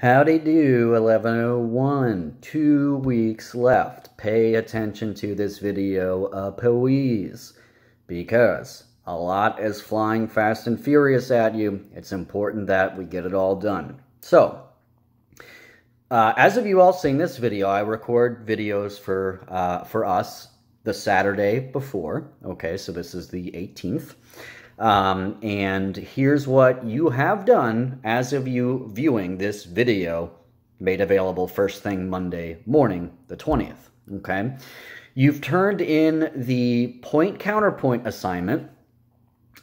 Howdy do, 1101. 2 weeks left. Pay attention to this video, please, because a lot is flying fast and furious at you. It's important that we get it all done. So, as of you all seeing this video, I record videos for us the Saturday before. Okay, so this is the 18th. And here's what you have done as of you viewing this video, made available first thing Monday morning, the 20th, okay? You've turned in the point-counterpoint assignment.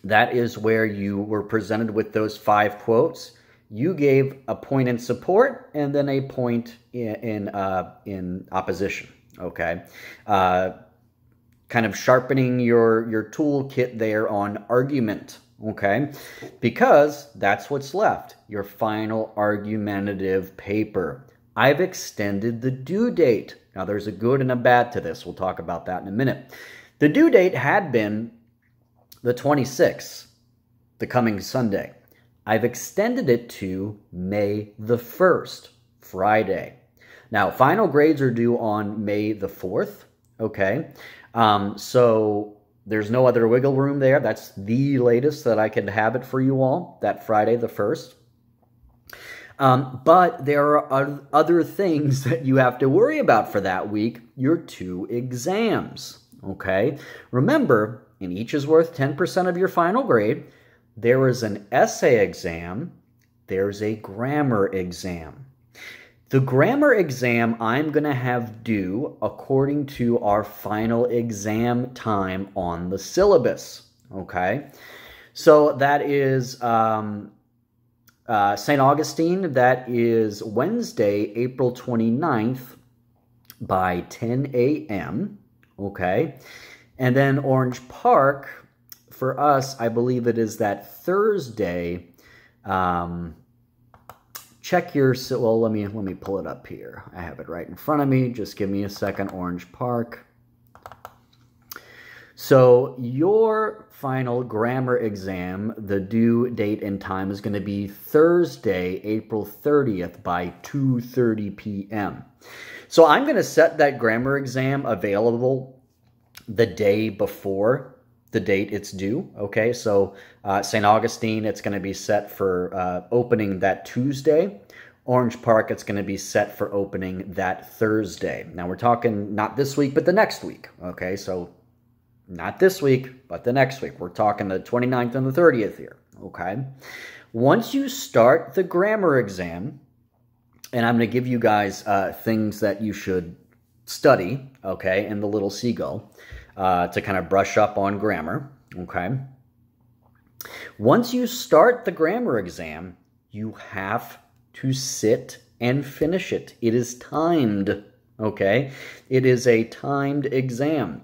That is where you were presented with those 5 quotes. You gave a point in support and then a point in opposition, okay? Kind of sharpening your toolkit there on argument, okay? Because that's what's left, your final argumentative paper. I've extended the due date. Now, there's a good and a bad to this. We'll talk about that in a minute. The due date had been the 26th, the coming Sunday. I've extended it to May the 1st, Friday. Now, final grades are due on May the 4th, okay? So there's no other wiggle room there. That's the latest that I can have it for you all, that Friday the 1st. But there are other things that you have to worry about for that week, your 2 exams, okay? Remember, and each is worth 10% of your final grade. There is an essay exam. There's a grammar exam. The grammar exam I'm going to have due according to our final exam time on the syllabus, okay? So that is St. Augustine. That is Wednesday, April 29th by 10 a.m., okay? And then Orange Park, for us, I believe it is that Thursday. Check your, well, let me pull it up here. I have it right in front of me. Just give me a second. Orange Park. So your final grammar exam, the due date and time is going to be Thursday, April 30th by 2:30 p.m. So I'm going to set that grammar exam available the day before the date it's due, okay? So St. Augustine, it's going to be set for opening that Tuesday. Orange Park, it's going to be set for opening that Thursday. Now, we're talking not this week, but the next week, okay? So not this week, but the next week. We're talking the 29th and the 30th here, okay? Once you start the grammar exam, and I'm going to give you guys things that you should study, okay, in the Little Seagull, to kind of brush up on grammar, okay? Once you start the grammar exam, you have to sit and finish it. It is timed, okay? It is a timed exam.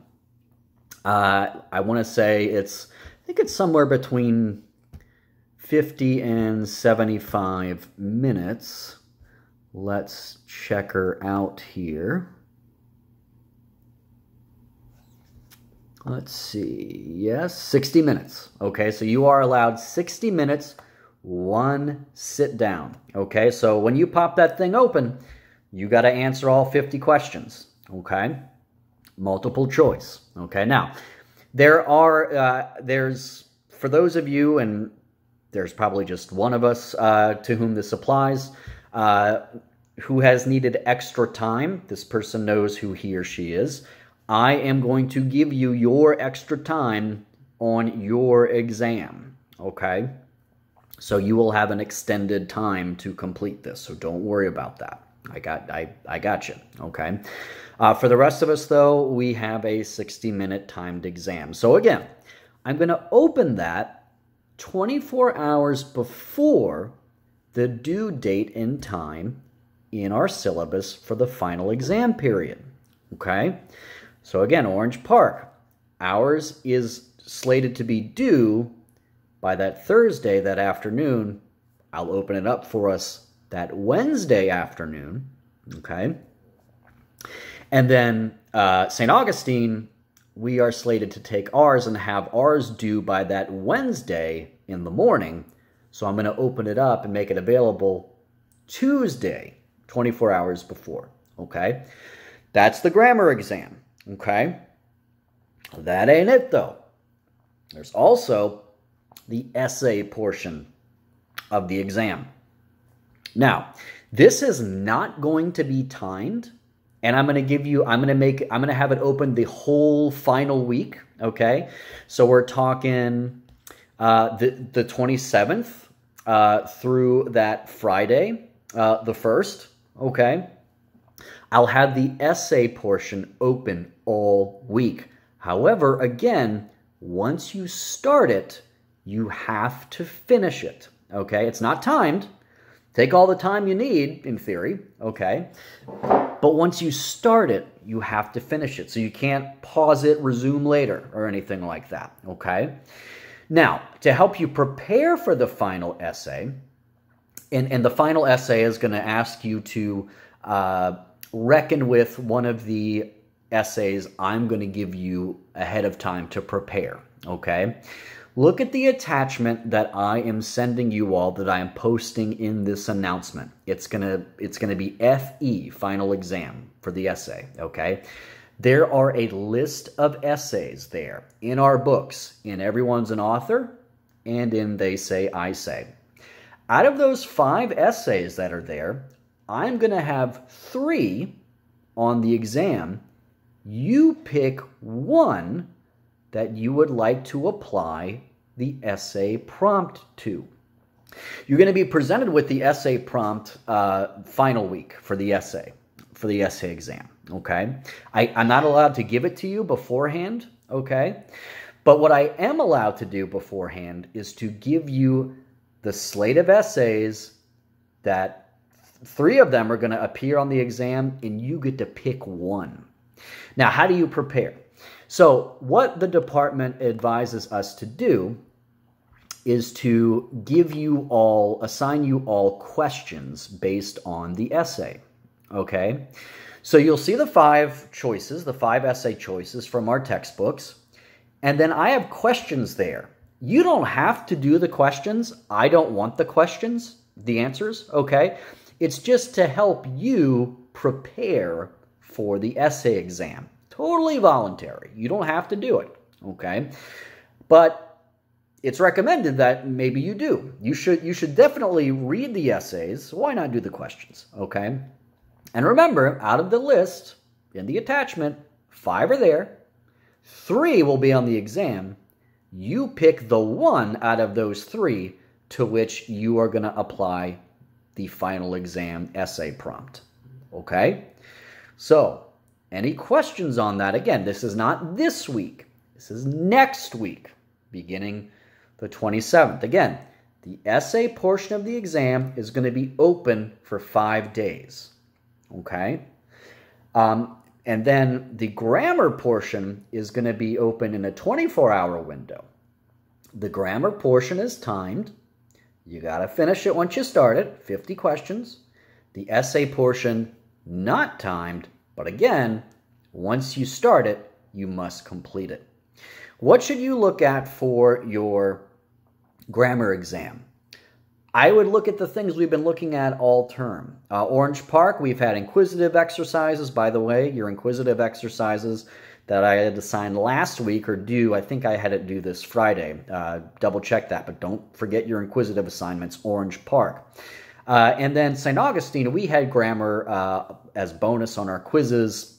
I want to say I think it's somewhere between 50 and 75 minutes. Let's check her out here. Let's see, yes, 60 minutes, okay? So you are allowed 60 minutes, 1 sit down, okay? So when you pop that thing open, you got to answer all 50 questions, okay? Multiple choice, okay? Now, there's, for those of you, and there's probably just one of us to whom this applies, who has needed extra time. This person knows who he or she is. I am going to give you your extra time on your exam, okay? So you will have an extended time to complete this, so don't worry about that. I got you, okay? For the rest of us, though, we have a 60-minute timed exam. So again, I'm going to open that 24 hours before the due date and time in our syllabus for the final exam period, okay? So again, Orange Park, ours is slated to be due by that Thursday, that afternoon. I'll open it up for us that Wednesday afternoon, okay? And then St. Augustine, we are slated to take ours and have ours due by that Wednesday in the morning. So I'm going to open it up and make it available Tuesday, 24 hours before, okay? That's the grammar exam, okay? That ain't it, though. There's also the essay portion of the exam. Now, this is not going to be timed, and I'm going to have it open the whole final week, okay? So we're talking the 27th through that Friday, the 1st, okay? I'll have the essay portion open all week. However, again, once you start it, you have to finish it, okay? It's not timed. Take all the time you need, in theory, okay? But once you start it, you have to finish it. So you can't pause it, resume later, or anything like that, okay? Now, to help you prepare for the final essay, and the final essay is going to ask you to reckon with one of the essays I'm going to give you ahead of time to prepare, okay? Look at the attachment that I am sending you all, that I am posting in this announcement. It's gonna be FE, final exam, for the essay, okay? There are a list of essays there in our books, in Everyone's an Author, and in They Say, I Say. Out of those 5 essays that are there, I'm gonna have 3 on the exam. You pick one that you would like to apply the essay prompt to. You're going to be presented with the essay prompt final week for the essay exam, okay? I'm not allowed to give it to you beforehand, okay? But what I am allowed to do beforehand is to give you the slate of essays that 3 of them are going to appear on the exam, and you get to pick one. Now, how do you prepare? So what the department advises us to do is to assign you all questions based on the essay, okay? So you'll see the 5 choices, the 5 essay choices from our textbooks, and then I have questions there. You don't have to do the questions. I don't want the questions, the answers, okay? It's just to help you prepare for the essay exam. Totally voluntary. You don't have to do it, okay? But it's recommended that maybe you do. You should definitely read the essays. Why not do the questions, okay? And remember, out of the list, in the attachment, 5 are there. 3 will be on the exam. You pick the one out of those 3 to which you are going to apply the final exam essay prompt, okay? So, any questions on that? Again, this is not this week. This is next week, beginning the 27th. Again, the essay portion of the exam is going to be open for 5 days, okay? And then the grammar portion is going to be open in a 24-hour window. The grammar portion is timed. You got to finish it once you start it, 50 questions. The essay portion, not timed, but again, once you start it, you must complete it. What should you look at for your grammar exam? I would look at the things we've been looking at all term. Orange Park, we've had inquisitive exercises. By the way, your inquisitive exercises that I had assigned last week are due. I think I had it due this Friday. Double check that, but don't forget your inquisitive assignments, Orange Park. And then St. Augustine, we had grammar as bonus on our quizzes,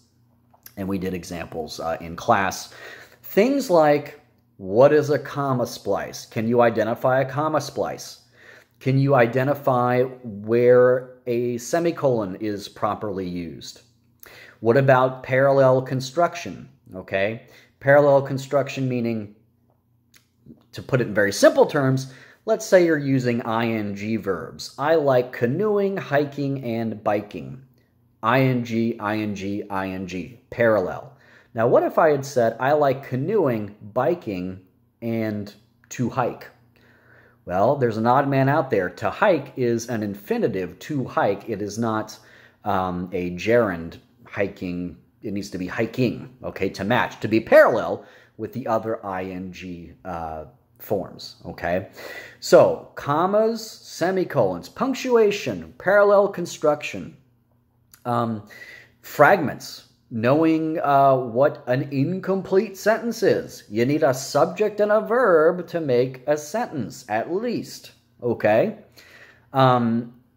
and we did examples in class. Things like, what is a comma splice? Can you identify a comma splice? Can you identify where a semicolon is properly used? What about parallel construction? Okay, parallel construction meaning, to put it in very simple terms, let's say you're using ing verbs. I like canoeing, hiking, and biking. Ing, ing, ing, parallel. Now, what if I had said, I like canoeing, biking, and to hike? Well, there's an odd man out there. To hike is an infinitive, to hike. It is not a gerund, hiking. It needs to be hiking, okay, to match, to be parallel with the other ing forms, okay? So, commas, semicolons, punctuation, parallel construction, fragments, knowing what an incomplete sentence is. You need a subject and a verb to make a sentence, at least, okay?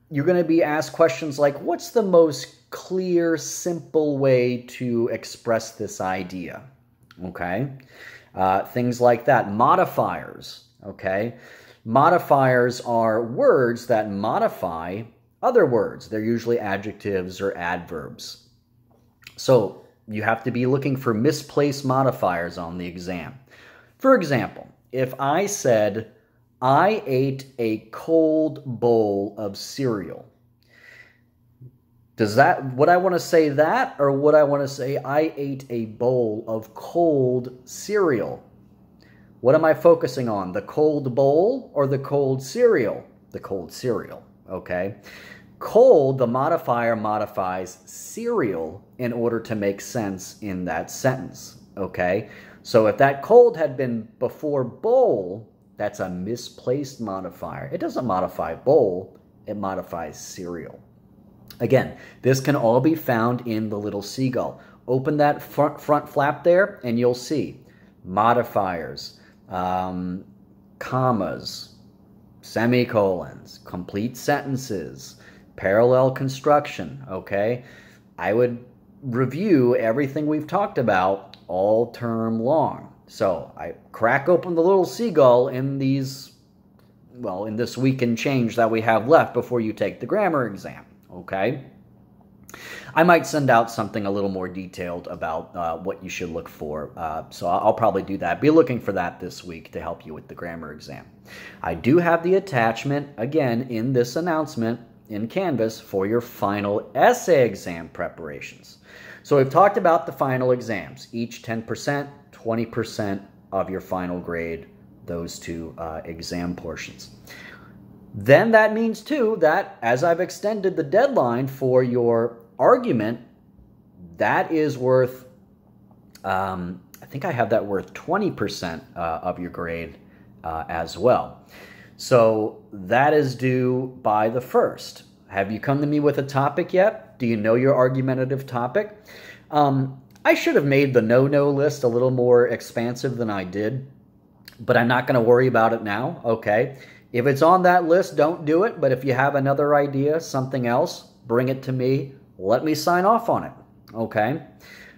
You're going to be asked questions like, what's the most clear, simple way to express this idea? Okay? Things like that. Modifiers, okay? Modifiers are words that modify other words. They're usually adjectives or adverbs. So you have to be looking for misplaced modifiers on the exam. For example, if I said, I ate a cold bowl of cereal. Would I want to say that, or would I want to say I ate a bowl of cold cereal? What am I focusing on? The cold bowl or the cold cereal? The cold cereal, okay? Cold, the modifier modifies cereal in order to make sense in that sentence, okay? So if that cold had been before bowl, that's a misplaced modifier. It doesn't modify bowl, it modifies cereal. Again, this can all be found in the little seagull. Open that front flap there and you'll see modifiers, commas, semicolons, complete sentences, parallel construction, okay? I would review everything we've talked about all term long. So I crack open the little seagull in these, well, in this week and change that we have left before you take the grammar exam, okay? I might send out something a little more detailed about what you should look for, so I'll probably do that. Be looking for that this week to help you with the grammar exam. I do have the attachment, again, in this announcement in Canvas for your final essay exam preparations. So we've talked about the final exams, each 10%, 20% of your final grade, those two exam portions. Then that means, too, that as I've extended the deadline for your argument, that is worth, I think I have that worth 20% of your grade as well. So that is due by the 1st. Have you come to me with a topic yet? Do you know your argumentative topic? I should have made the no-no list a little more expansive than I did, but I'm not going to worry about it now, okay? If it's on that list, don't do it, but if you have another idea, something else, bring it to me. Let me sign off on it, okay?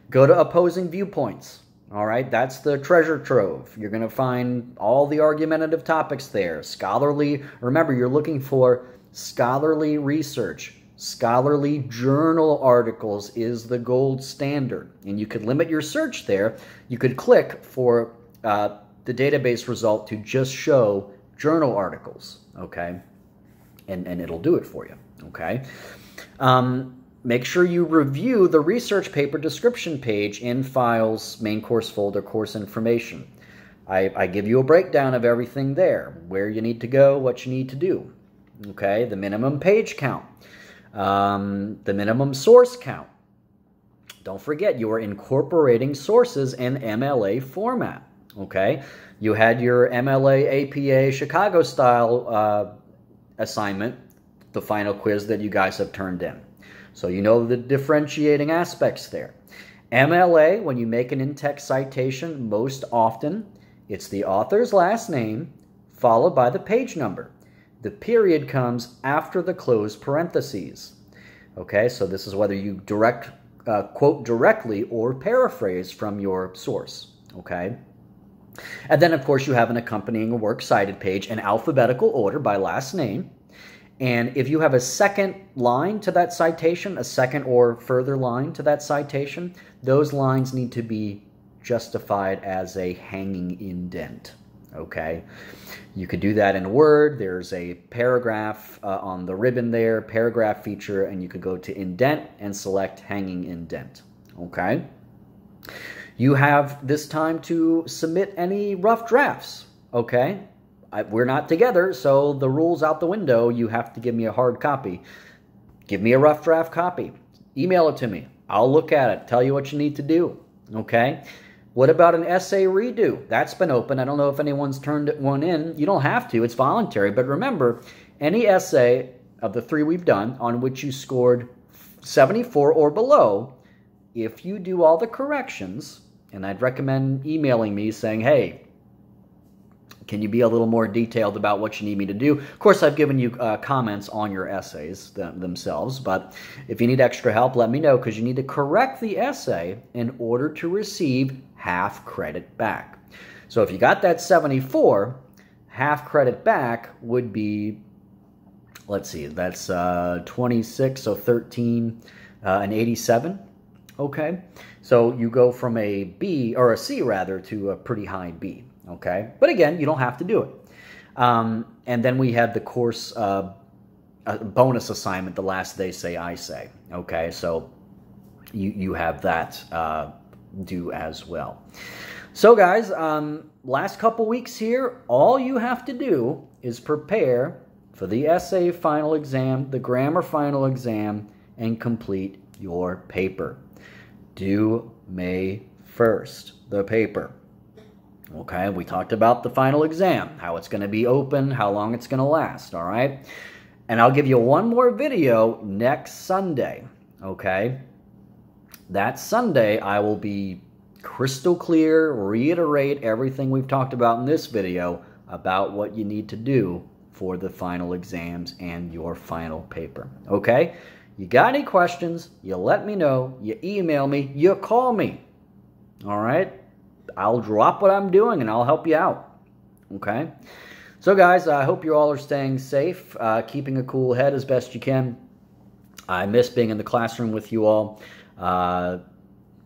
Go to opposing viewpoints, all right? That's the treasure trove. You're going to find all the argumentative topics there. Scholarly, remember, you're looking for scholarly research. Scholarly journal articles is the gold standard, and you could limit your search there. You could click for the database result to just show journal articles, okay? And it'll do it for you, okay? Make sure you review the research paper description page in Files, Main Course Folder, Course Information. I give you a breakdown of everything there, where you need to go, what you need to do, okay? The minimum page count. The minimum source count. Don't forget, you are incorporating sources in MLA format, okay? You had your MLA APA Chicago style assignment, the final quiz that you guys have turned in. So you know the differentiating aspects there. MLA, when you make an in-text citation, most often it's the author's last name followed by the page number. The period comes after the closed parentheses. Okay, so this is whether you quote directly or paraphrase from your source. Okay, and then of course you have an accompanying works cited page in alphabetical order by last name. And if you have a second line to that citation, a second or further line to that citation, those lines need to be justified as a hanging indent. Okay, you could do that in Word. There's a paragraph on the ribbon there, paragraph feature, and you could go to indent and select hanging indent. Okay, you have this time to submit any rough drafts. Okay, we're not together, so the rule's out the window. You have to give me a hard copy. Give me a rough draft copy. Email it to me. I'll look at it, tell you what you need to do. Okay. What about an essay redo? That's been open. I don't know if anyone's turned one in. You don't have to. It's voluntary. But remember, any essay of the 3 we've done on which you scored 74 or below, if you do all the corrections, and I'd recommend emailing me saying, hey, can you be a little more detailed about what you need me to do? Of course, I've given you comments on your essays themselves, but if you need extra help, let me know, because you need to correct the essay in order to receive half credit back. So if you got that 74, half credit back would be, let's see, that's 26, so 13 and 87. Okay, so you go from a B, or a C rather, to a pretty high B. Okay, but again, you don't have to do it. And then we had the course bonus assignment, the last they say, I say. Okay, so you have that due as well. So guys, last couple weeks here, all you have to do is prepare for the essay final exam, the grammar final exam, and complete your paper. Due May 1st, the paper. Okay, we talked about the final exam, how it's going to be open, how long it's going to last, all right? And I'll give you one more video next Sunday, okay? That Sunday, I will be crystal clear, reiterate everything we've talked about in this video about what you need to do for the final exams and your final paper, okay? You got any questions, you let me know, you email me, you call me, all right? I'll drop what I'm doing and I'll help you out, okay? So guys, I hope you all are staying safe, keeping a cool head as best you can. I miss being in the classroom with you all.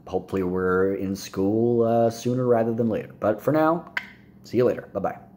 Hopefully we're in school sooner rather than later. But for now, see you later. Bye-bye.